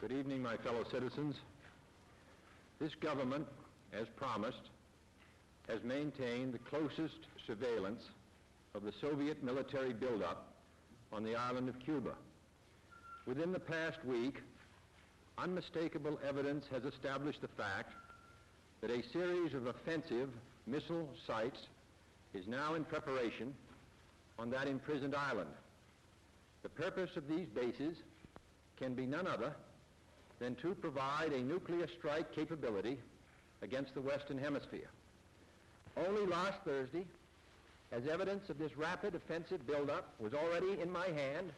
Good evening, my fellow citizens. This government, as promised, has maintained the closest surveillance of the Soviet military buildup on the island of Cuba. Within the past week, unmistakable evidence has established the fact that a series of offensive missile sites is now in preparation on that imprisoned island. The purpose of these bases can be none other than to provide a nuclear strike capability against the Western Hemisphere. Only last Thursday, as evidence of this rapid offensive buildup was already in my hand,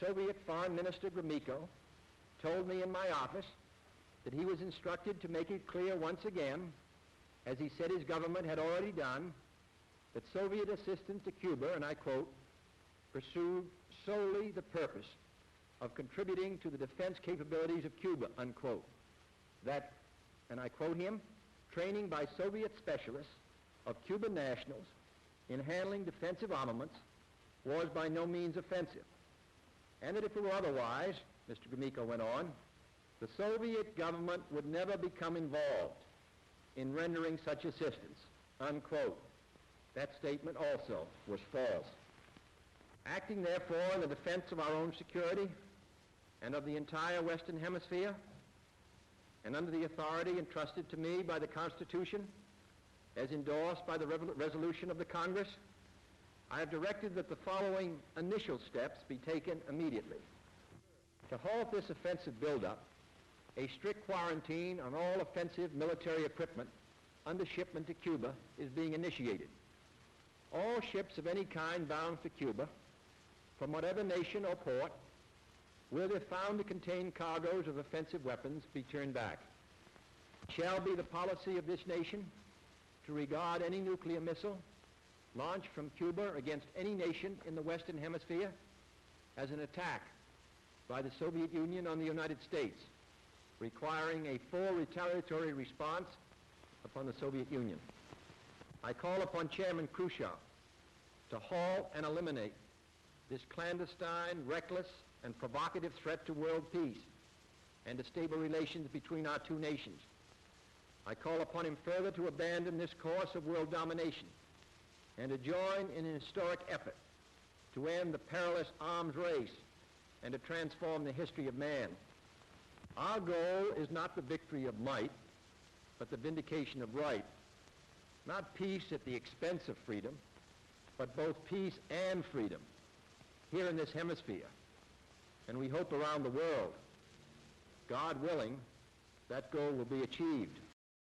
Soviet Foreign Minister Gromyko told me in my office that he was instructed to make it clear once again, as he said his government had already done, that Soviet assistance to Cuba, and I quote, pursued solely the purpose of contributing to the defense capabilities of Cuba, unquote. That, and I quote him, training by Soviet specialists of Cuban nationals in handling defensive armaments was by no means offensive. And that if it were otherwise, Mr. Gromyko went on, the Soviet government would never become involved in rendering such assistance, unquote. That statement also was false. Acting therefore in the defense of our own security and of the entire Western Hemisphere, and under the authority entrusted to me by the Constitution, as endorsed by the resolution of the Congress, I have directed that the following initial steps be taken immediately. To halt this offensive buildup, a strict quarantine on all offensive military equipment under shipment to Cuba is being initiated. All ships of any kind bound for Cuba, from whatever nation or port, will, if found to contain cargoes of offensive weapons, be turned back. It shall be the policy of this nation to regard any nuclear missile launched from Cuba against any nation in the Western Hemisphere as an attack by the Soviet Union on the United States, requiring a full retaliatory response upon the Soviet Union. I call upon Chairman Khrushchev to halt and eliminate this clandestine, reckless, and provocative threat to world peace and to stable relations between our two nations. I call upon him further to abandon this course of world domination and to join in an historic effort to end the perilous arms race and to transform the history of man. Our goal is not the victory of might, but the vindication of right. Not peace at the expense of freedom, but both peace and freedom here in this hemisphere, and we hope around the world. God willing, that goal will be achieved.